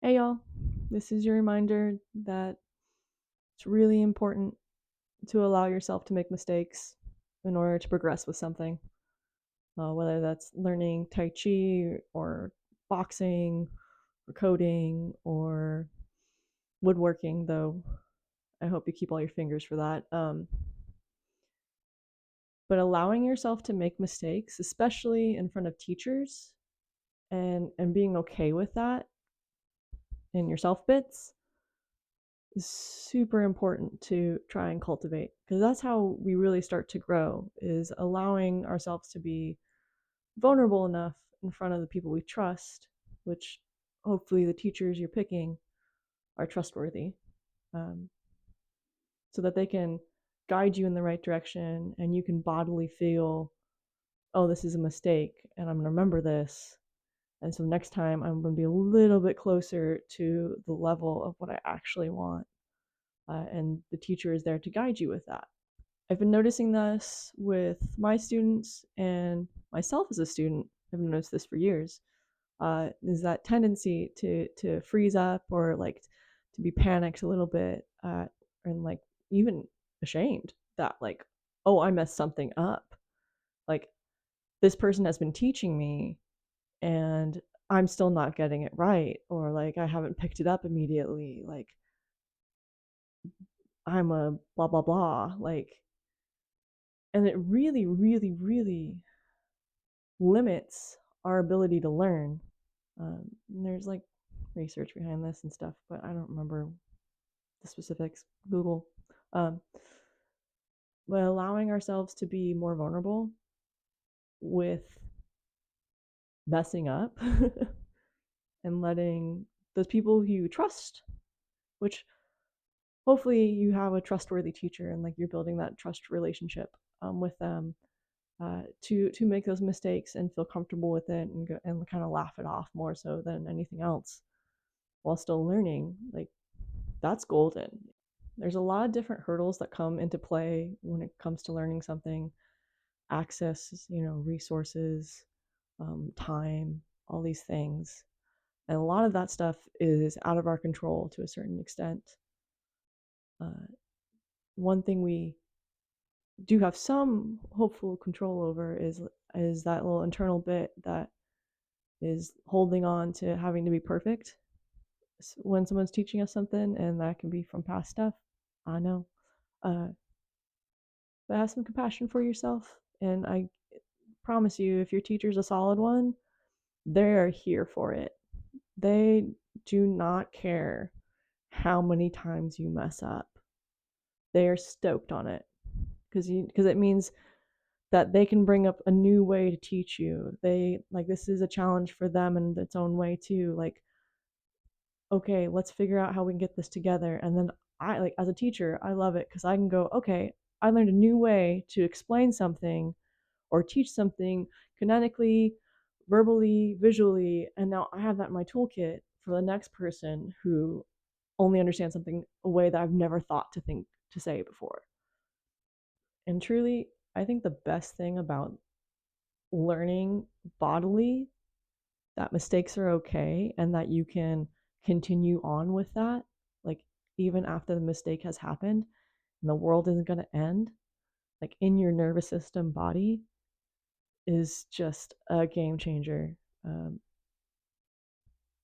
Hey y'all, this is your reminder that it's really important to allow yourself to make mistakes in order to progress with something, whether that's learning Tai Chi or boxing or coding or woodworking, though I hope you keep all your fingers for that. But allowing yourself to make mistakes, especially in front of teachers, and being okay with that in your self bits is super important to try and cultivate, because that's how we really start to grow, is allowing ourselves to be vulnerable enough in front of the people we trust, which hopefully the teachers you're picking are trustworthy, um, so that they can guide you in the right direction and you can bodily feel, oh, this is a mistake and I'm going to remember this. And so next time I'm going to be a little bit closer to the level of what I actually want. And the teacher is there to guide you with that. I've been noticing this with my students and myself as a student. I've noticed this for years. Is that tendency to freeze up, or like to be panicked a little bit, and like even ashamed that, like, oh, I messed something up. Like, this person has been teaching me and I'm still not getting it right, or like I haven't picked it up immediately. Like, I'm a blah blah blah. Like, and it really, really, really limits our ability to learn. And there's like research behind this and stuff, but I don't remember the specifics. Google. Um, but allowing ourselves to be more vulnerable with messing up and letting those people who you trust, which hopefully you have a trustworthy teacher and like you're building that trust relationship with them, to make those mistakes and feel comfortable with it, and go, and kind of laugh it off more so than anything else while still learning. Like, that's golden. There's a lot of different hurdles that come into play when it comes to learning something: access, resources, time, all these things. And a lot of that stuff is out of our control to a certain extent. Uh, One thing we do have some hopeful control over is that little internal bit that is holding on to having to be perfect when someone's teaching us something, and that can be from past stuff. I know. Uh, but have some compassion for yourself. And I promise you, if your teacher's a solid one, they're here for it. They do not care how many times you mess up. They are stoked on it, because it means that they can bring up a new way to teach you. They, like, this is a challenge for them in its own way too. Like, okay, let's figure out how we can get this together. And then I, like, as a teacher, I love it because I can go, okay, I learned a new way to explain something or teach something kinetically, verbally, visually, and now I have that in my toolkit for the next person who only understands something a way that I've never thought to think to say before. And truly, I think the best thing about learning bodily, that mistakes are okay and that you can continue on with that, like, even after the mistake has happened and the world isn't going to end, like, in your nervous system body, is just a game changer.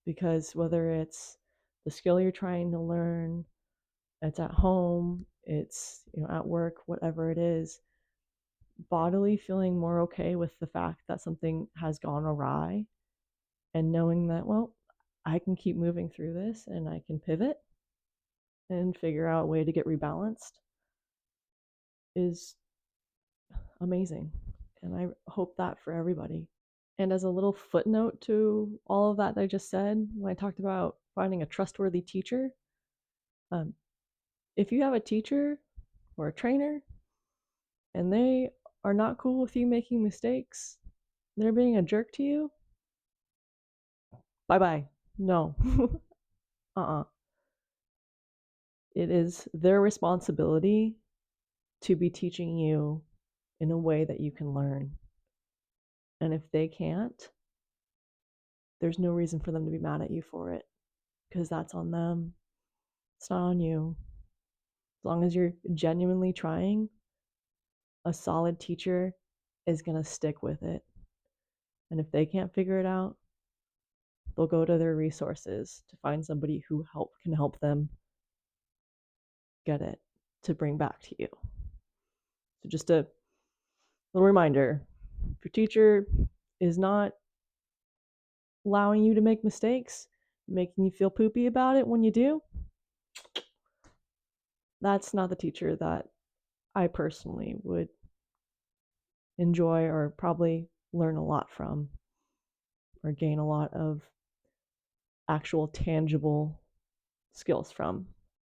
Because whether it's the skill you're trying to learn, it's at home, it's, at work, whatever it is, bodily feeling more okay with the fact that something has gone awry, and knowing that, well, I can keep moving through this and I can pivot and figure out a way to get rebalanced, is amazing. And I hope that for everybody. And as a little footnote to all of that I just said, when I talked about finding a trustworthy teacher, um, if you have a teacher or a trainer and they are not cool with you making mistakes, they're being a jerk to you, bye bye. No. uh-uh. It is their responsibility to be teaching you in a way that you can learn. And if they can't, there's no reason for them to be mad at you for it. because that's on them. It's not on you. As long as you're genuinely trying, a solid teacher is going to stick with it. And if they can't figure it out, they'll go to their resources to find somebody who can help them get it to bring back to you. So just a little reminder, if your teacher is not allowing you to make mistakes, making you feel poopy about it when you do, that's not the teacher that I personally would enjoy or probably learn a lot from or gain a lot of actual tangible skills from.